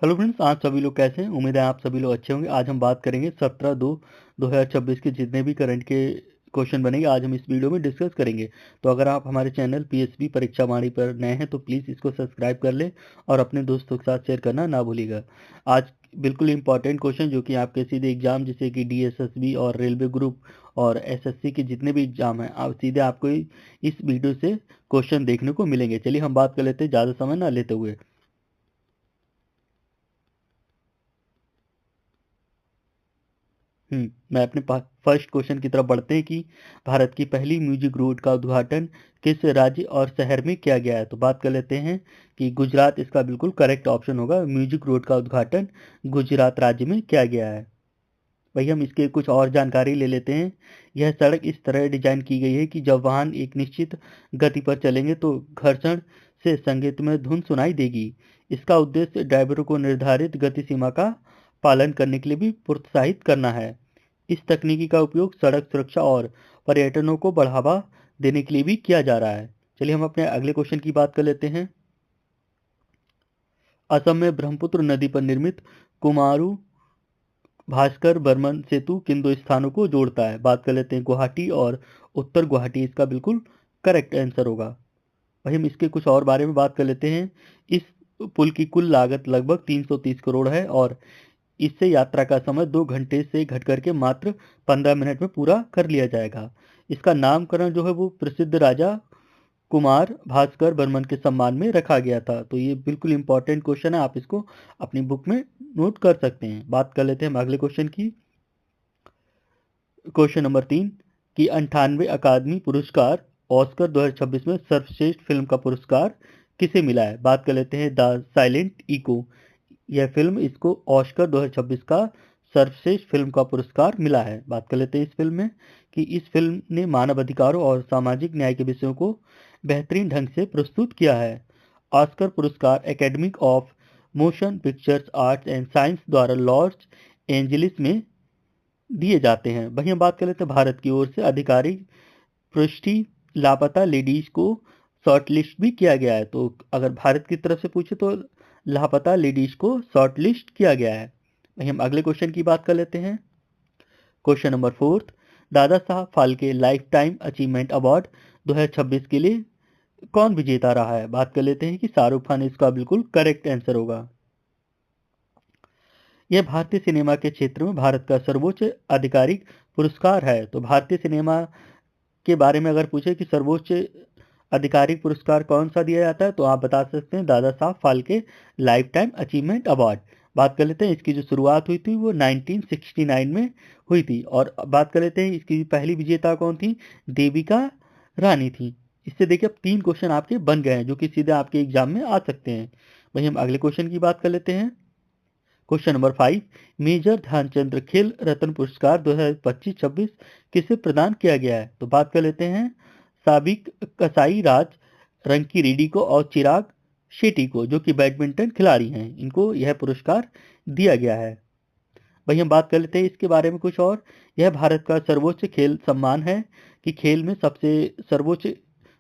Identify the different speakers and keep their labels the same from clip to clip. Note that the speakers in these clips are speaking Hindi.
Speaker 1: हेलो फ्रेंड्स, आप सभी लोग कैसे हैं? उम्मीद है आप सभी लोग अच्छे होंगे। आज हम बात करेंगे 17/2/2026 के जितने भी करंट के क्वेश्चन बनेंगे आज हम इस वीडियो में डिस्कस करेंगे। तो अगर आप हमारे चैनल पीएसबी परीक्षा वाणी पर नए हैं तो प्लीज़ इसको सब्सक्राइब कर लें और अपने दोस्तों के साथ शेयर करना ना भूलिएगा। आज बिल्कुल इंपॉर्टेंट क्वेश्चन जो कि आपके सीधे एग्जाम जैसे कि डीएसएसबी और रेलवे ग्रुप और एसएससी के जितने भी एग्जाम हैं आप सीधे आपको इस वीडियो से क्वेश्चन देखने को मिलेंगे। चलिए हम बात कर लेते हैं ज़्यादा समय ना लेते हुए। मैं अपने फर्स्ट क्वेश्चन की तरफ बढ़ते हैं कि भारत की पहली म्यूजिक रोड का उद्घाटन किस राज्य और शहर में किया गया है। तो बात कर लेते हैं कि गुजरात इसका बिल्कुल करेक्ट ऑप्शन होगा। म्यूजिक रोड का उद्घाटन गुजरात राज्य में किया गया है। वही हम इसके कुछ और जानकारी ले लेते हैं। यह सड़क इस तरह डिजाइन की गई है कि जब वाहन एक निश्चित गति पर चलेंगे तो घर्षण से संगीतमय धुन सुनाई देगी। इसका उद्देश्य ड्राइवरों को निर्धारित गति सीमा का पालन करने के लिए भी प्रोत्साहित करना है। इस तकनीकी का उपयोग सड़क सुरक्षा और पर्यटनों को बढ़ावा देने के लिए भी किया जा रहा है। चलिए हम अपने अगले क्वेश्चन की बात कर लेते हैं। असम में ब्रह्मपुत्र नदी पर निर्मित कुमारू भास्कर बर्मन सेतु किन दो स्थानों को जोड़ता है। बात कर लेते हैं गुवाहाटी और उत्तर गुवाहाटी इसका बिल्कुल करेक्ट आंसर होगा। वही हम इसके कुछ और बारे में बात कर लेते हैं। इस पुल की कुल लागत लगभग 330 करोड़ है और इससे यात्रा का समय 2 घंटे से घट करके मात्र 15 मिनट में पूरा कर लिया जाएगा। इसका नामकरण जो है वो प्रसिद्ध राजा कुमार भास्कर बर्मन के सम्मान में रखा गया था। तो ये बिल्कुल इंपॉर्टेंट क्वेश्चन है, आप इसको अपनी बुक में नोट कर सकते हैं। बात कर लेते हैं हम अगले क्वेश्चन की। क्वेश्चन नंबर 3 कि 98 अकादमी पुरस्कार ऑस्कर 2026 में सर्वश्रेष्ठ फिल्म का पुरस्कार किसे मिला है। बात कर लेते हैं द साइलेंट इको। यह फिल्म इसको ऑस्कर 2026 का सर्वश्रेष्ठ फिल्म का पुरस्कार मिला है। बात कर लेते हैं इस फिल्म में कि इस फिल्म ने मानव अधिकारों और सामाजिक न्याय के विषयों को बेहतरीन ढंग से प्रस्तुत किया है। ऑस्कर पुरस्कार academy of motion pictures arts and science द्वारा लॉस एंजलिस में दिए जाते हैं। वहीं हम बात कर लेते हैं भारत की ओर से आधिकारिक पुष्टि लापता लेडीज को शॉर्टलिस्ट भी किया गया है। तो अगर भारत की तरफ से पूछे तो लापता लेडीज को शॉर्टलिस्ट किया गया है। वहीं हम अगले क्वेश्चन की बात कर लेते हैं। Question number 4 Dada Saheb Phalke life time achievement award 2026 के लिए कौन विजेता रहा है। बात कर लेते हैं कि शाहरुख खान इसका बिल्कुल करेक्ट आंसर होगा। यह भारतीय सिनेमा के क्षेत्र में भारत का सर्वोच्च आधिकारिक पुरस्कार है। तो भारतीय सिनेमा के बारे में अगर पूछे कि सर्वोच्च आधिकारिक पुरस्कार कौन सा दिया जाता है तो आप बता सकते हैं Dada Saheb Phalke life time achievement award. बात कर लेते हैं इसकी जो शुरुआत हुई थी वो 1969 में हुई थी। और बात कर लेते हैं इसकी पहली विजेता कौन थी, देविका रानी थी। इससे देखिए अब 3 क्वेश्चन आपके बन गए हैं जो कि सीधे आपके एग्जाम में आ सकते हैं। वहीं हम अगले क्वेश्चन की बात कर लेते हैं। क्वेश्चन नंबर 5 मेजर ध्यानचंद खेल रत्न पुरस्कार 2025-26 किसे प्रदान किया गया है। तो बात कर लेते हैं साबिक कसाई राज रंकी रेड्डी को और चिराग शेट्टी को जो कि बैडमिंटन खिलाड़ी हैं, इनको यह पुरस्कार दिया गया है। वहीं हम बात कर लेते हैं इसके बारे में कुछ और। यह भारत का सर्वोच्च खेल सम्मान है कि खेल में सबसे सर्वोच्च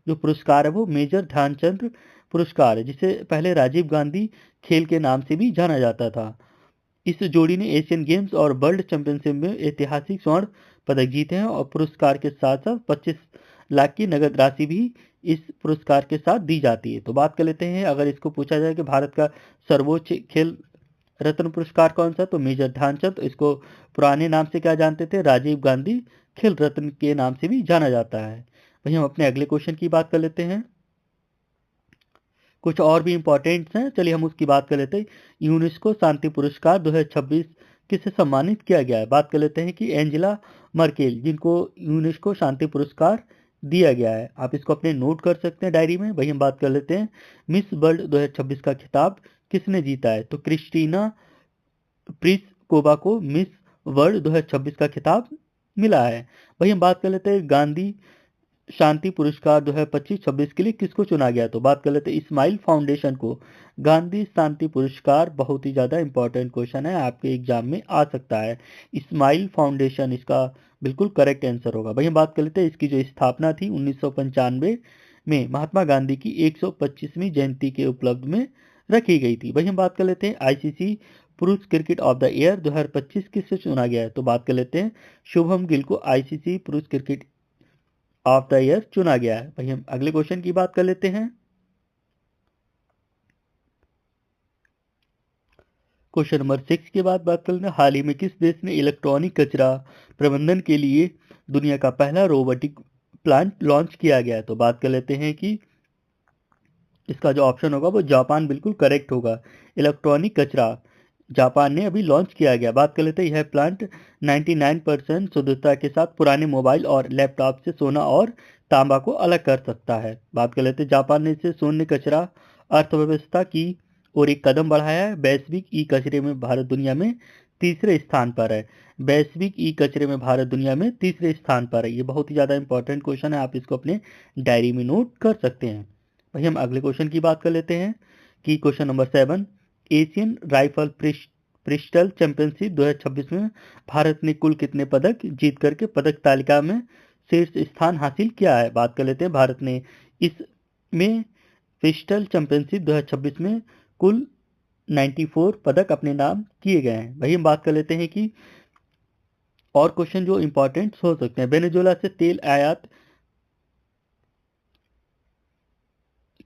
Speaker 1: जो पुरस्कार है वो मेजर ध्यानचंद पुरस्कार है, जिसे पहले राजीव गांधी खेल के नाम से भी जाना जाता था। इस जोड़ी ने एशियन गेम्स और वर्ल्ड चैंपियनशिप में ऐतिहासिक स्वर्ण पदक जीते हैं और पुरस्कार के साथ साथ 25 लाख की नगद राशि भी इस पुरस्कार के साथ दी जाती है। तो बात कर लेते हैं अगर इसको पूछा जाए कि भारत का सर्वोच्च खेल रत्न पुरस्कार कौन सा, तो मेजर ध्यानचंद। इसको पुराने नाम से क्या जानते थे, राजीव गांधी खेल रत्न के नाम से भी जाना जाता है। वहीं हम अपने अगले क्वेश्चन की बात कर लेते हैं। कुछ और भी इम्पोर्टेंट्स हैं, चलिए हम उसकी बात कर लेते हैं। यूनेस्को शांति पुरस्कार 2026 किसे सम्मानित किया गया है। बात कर लेते हैं कि एंजेला मर्केल जिनको यूनेस्को शांति पुरस्कार दिया गया है। आप इसको अपने नोट कर सकते हैं डायरी में। वही हम बात कर लेते हैं मिस वर्ल्ड 2026 का खिताब किसने जीता है। तो क्रिस्टीना प्रिस्कोवा को मिस वर्ल्ड 2026 का खिताब मिला है। वही हम बात कर लेते हैं गांधी शांति पुरस्कार 2025-26 के लिए किसको चुना गया। तो बात कर लेते हैं इस्माइल फाउंडेशन को गांधी शांति पुरस्कार। बहुत ही ज़्यादा इंपॉर्टेंट क्वेश्चन है, आपके एग्जाम में आ सकता है। इस्माइल फाउंडेशन इसका बिल्कुल करेक्ट आंसर होगा। वहीं बात कर लेते हैं इसकी जो स्थापना थी 1995 में महात्मा गांधी की 125वीं जयंती के उपलब्ध में रखी गई थी। वही हम बात कर लेते हैं आईसीसी पुरुष क्रिकेट ऑफ द ईयर 2025 किससे चुना गया है, तो बात कर लेते हैं शुभम गिल को आईसीसी पुरुष क्रिकेट ऑफ द ईयर चुना गया है। वही हम अगले क्वेश्चन की बात कर लेते हैं। क्वेश्चन नंबर 6 के बाद बात कर लेते हैं हाल ही में किस देश ने इलेक्ट्रॉनिक कचरा प्रबंधन के लिए दुनिया का पहला रोबोटिक प्लांट लॉन्च किया गया है, तो बात कर लेते हैं कि इसका जो ऑप्शन होगा वो जापान बिल्कुल करेक्ट होगा। इलेक्ट्रॉनिक कचरा जापान ने अभी लॉन्च किया गया। बात कर लेते हैं यह प्लांट 99% शुद्धता के साथ पुराने मोबाइल और लैपटॉप से सोना और तांबा को अलग कर सकता है। बात कर लेते हैं जापान ने इसे शून्य कचरा अर्थव्यवस्था की और एक कदम बढ़ाया है। वैश्विक ई कचरे में भारत दुनिया में तीसरे स्थान पर है। वैश्विक ई कचरे में भारत दुनिया में तीसरे स्थान पर है। ये बहुत ही ज़्यादा इंपॉर्टेंट क्वेश्चन है, आप इसको अपने डायरी में नोट कर सकते हैं। वही हम अगले क्वेश्चन की बात कर लेते हैं कि question number 7 Asian rifle pistol championship 2026 में भारत ने कुल कितने पदक जीत करके पदक तालिका में शीर्ष स्थान हासिल किया है। बात कर लेते हैं भारत ने इसमें पिस्टल चैंपियनशिप 2026 में कुल 94 पदक अपने नाम किए गए हैं। वही हम बात कर लेते हैं कि और क्वेश्चन जो इंपॉर्टेंट हो सकते हैं। वेनेजुएला से तेल आयात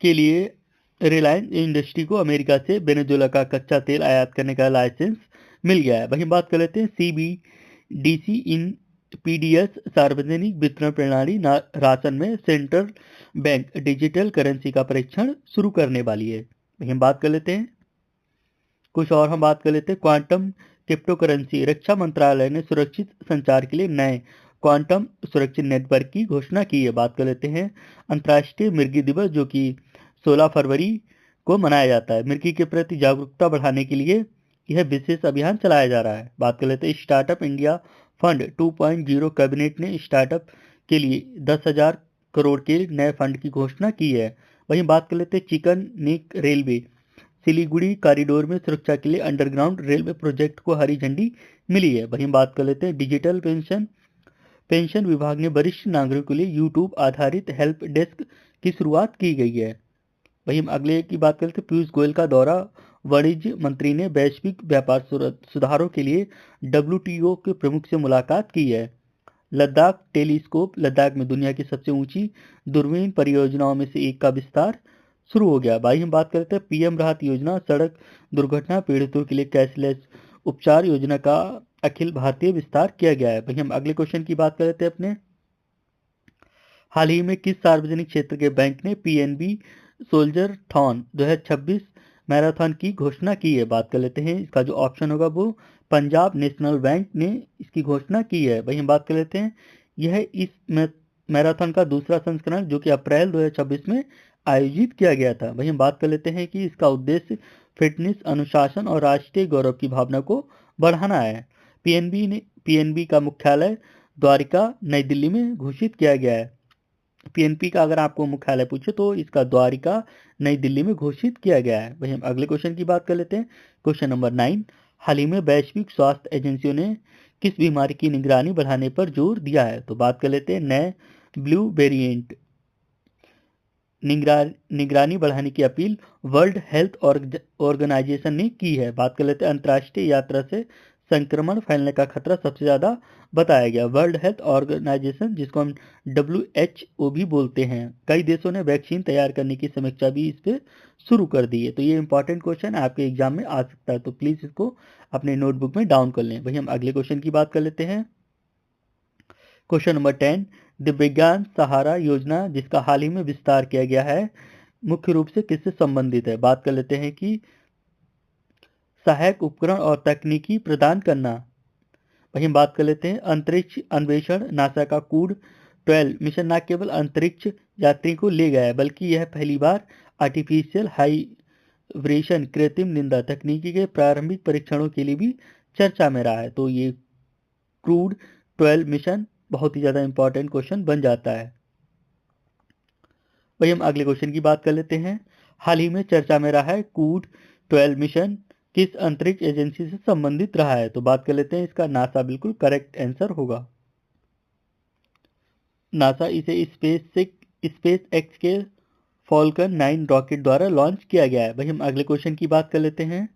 Speaker 1: के लिए रिलायंस इंडस्ट्री को अमेरिका से वेनेजुएला का कच्चा तेल आयात करने का लाइसेंस मिल गया है। वहीं बात कर लेते हैं सीबीडीसी इन पीडीएस सार्वजनिक वितरण प्रणाली राशन में सेंट्रल बैंक डिजिटल करेंसी का परीक्षण शुरू करने वाली है। वहीं हम बात कर लेते हैं कुछ और हम बात कर लेते हैं क्वांटम क्रिप्टो करेंसी। रक्षा मंत्रालय ने सुरक्षित संचार के लिए नए क्वांटम सुरक्षित नेटवर्क की घोषणा की है। बात कर लेते हैं अंतर्राष्ट्रीय मिर्गी दिवस जो कि 16 फरवरी को मनाया जाता है। मिर्गी के प्रति जागरूकता बढ़ाने के लिए यह विशेष अभियान चलाया जा रहा है। बात कर लेते हैं स्टार्टअप इंडिया फंड 2.0 कैबिनेट ने स्टार्टअप के लिए 10,000 करोड़ के नए फंड की घोषणा की है। वहीं बात कर लेते हैं chicken neck railway Siliguri corridor में सुरक्षा के लिए अंडरग्राउंड रेलवे प्रोजेक्ट को हरी झंडी मिली है। वहीं बात कर लेते हैं डिजिटल पेंशन विभाग ने वरिष्ठ नागरिकों के लिए यूट्यूब आधारित हेल्प डेस्क की शुरुआत की गई है। वहीं हम अगले की बात करते हैं पीयूष गोयल का दौरा। वाणिज्य मंत्री ने वैश्विक व्यापार सुधारों के लिए डब्ल्यूटीओ के प्रमुख से मुलाकात की है। लद्दाख टेलीस्कोप लद्दाख में दुनिया की सबसे ऊंची दूरबीन परियोजनाओं में से एक का विस्तार शुरू हो गया। भाई हम बात करते हैं पीएम राहत योजना सड़क दुर्घटना पीड़ितों के लिए कैशलेस उपचार योजना का अखिल भारतीय विस्तार किया गया है। भाई हम अगले क्वेश्चन की बात कर लेते हैं अपने हाल ही में किस सार्वजनिक क्षेत्र के बैंक ने पीएनबी सोल्जर थॉन 2026 मैराथन की घोषणा की है। बात कर लेते हैं इसका जो ऑप्शन होगा वो पंजाब नेशनल बैंक ने इसकी घोषणा की है। वहीं हम बात कर लेते हैं यह इस मैराथन का दूसरा संस्करण जो कि अप्रैल 2026 में आयोजित किया गया था। वहीं हम बात कर लेते हैं कि इसका उद्देश्य फिटनेस अनुशासन और राष्ट्रीय गौरव की भावना को बढ़ाना है। पीएनबी का मुख्यालय द्वारिका नई दिल्ली में घोषित किया गया है। पीएनबी का अगर आपको मुख्यालय पूछे तो इसका द्वारिका नई दिल्ली में घोषित किया गया है। वहीं हम अगले क्वेश्चन की बात कर लेते हैं क्वेश्चन नंबर 9 हाल ही में वैश्विक स्वास्थ्य एजेंसियों ने किस बीमारी की निगरानी बढ़ाने पर जोर दिया है। तो बात कर लेते हैं नए ब्लू वेरिएंट निगरानी बढ़ाने की अपील वर्ल्ड हेल्थ ऑर्गेनाइजेशन ने की है। बात कर लेते हैं अंतर्राष्ट्रीय यात्रा से संक्रमण फैलने का खतरा सबसे ज़्यादा बताया गया। वर्ल्ड हेल्थ ऑर्गेनाइजेशन जिसको हम WHO भी बोलते हैं, कई देशों ने वैक्सीन तैयार करने की समीक्षा भी इस पर शुरू कर दी है। तो ये इंपॉर्टेंट क्वेश्चन आपके एग्जाम में आ सकता है, तो प्लीज़ इसको अपने नोटबुक में डाउन कर लें। वही हम अगले क्वेश्चन की बात कर लेते हैं क्वेश्चन नंबर 10 दिव्यांग सहारा योजना जिसका हाल ही में विस्तार किया गया है मुख्य रूप से किससे संबंधित है। बात कर लेते हैं कि सहायक उपकरण और तकनीकी प्रदान करना। वहीं बात कर लेते हैं अंतरिक्ष अन्वेषण नासा का क्रूड 12 मिशन न केवल अंतरिक्ष यात्री को ले गया है बल्कि यह पहली बार आर्टिफिशियल हाइब्रेशन कृत्रिम निंदा तकनीकी के प्रारंभिक परीक्षणों के लिए भी चर्चा में रहा है। तो ये क्रूड 12 मिशन बहुत ही ज़्यादा इंपॉर्टेंट क्वेश्चन बन जाता है। वही हम अगले क्वेश्चन की बात कर लेते हैं हाल ही में चर्चा में रहा है क्रूड 12 मिशन किस अंतरिक्ष एजेंसी से संबंधित रहा है। तो बात कर लेते हैं इसका नासा बिल्कुल करेक्ट आंसर होगा। नासा इसे स्पेस एक्स के फॉल्कन 9 रॉकेट द्वारा लॉन्च किया गया है? भाई हम अगले क्वेश्चन की बात कर लेते हैं।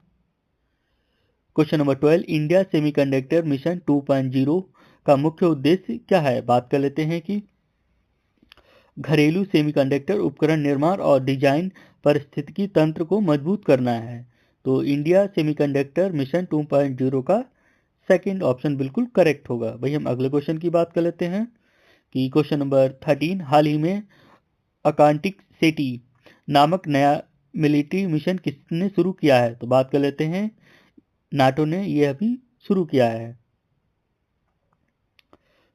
Speaker 1: Question number 12, India semiconductor mission 2.0 का मुख्य उद्देश्य क्या है? बात कर लेते हैं कि घरेलू सेमीकंडक्टर उपकरण निर्माण और डिजाइन पारिस्थितिकी तंत्र को मजबूत करना है। तो इंडिया सेमीकंडक्टर मिशन 2.0 का सेकंड ऑप्शन बिल्कुल करेक्ट होगा। भाई हम अगले क्वेश्चन की बात कर लेते हैं कि क्वेश्चन नंबर 13, हाल ही में अकांटिक सेटी नामक नया मिलिट्री मिशन किसने शुरू किया है? तो बात कर लेते हैं, नाटो ने यह अभी शुरू किया है।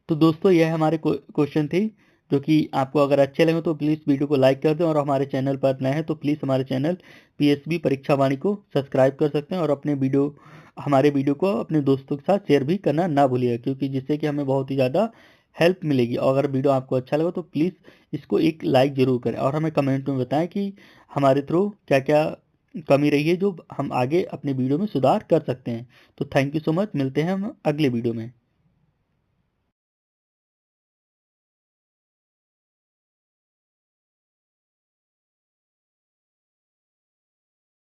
Speaker 1: तो दोस्तों यह हमारे क्वेश्चन थे, जो कि आपको अगर अच्छे लगे तो प्लीज़ वीडियो को लाइक कर दें, और हमारे चैनल पर नए हैं तो प्लीज़ हमारे चैनल पीएसबी परीक्षा वाणी को सब्सक्राइब कर सकते हैं, और हमारे वीडियो को अपने दोस्तों के साथ शेयर भी करना ना भूलिएगा, क्योंकि जिससे कि हमें बहुत ही ज़्यादा हेल्प मिलेगी। और अगर वीडियो आपको अच्छा लगा तो प्लीज़ इसको एक लाइक ज़रूर करें, और हमें कमेंट में बताएं कि हमारे थ्रू क्या क्या कमी रही है जो हम आगे अपने वीडियो में सुधार कर सकते हैं। तो थैंक यू सो मच, मिलते हैं हम अगले वीडियो में।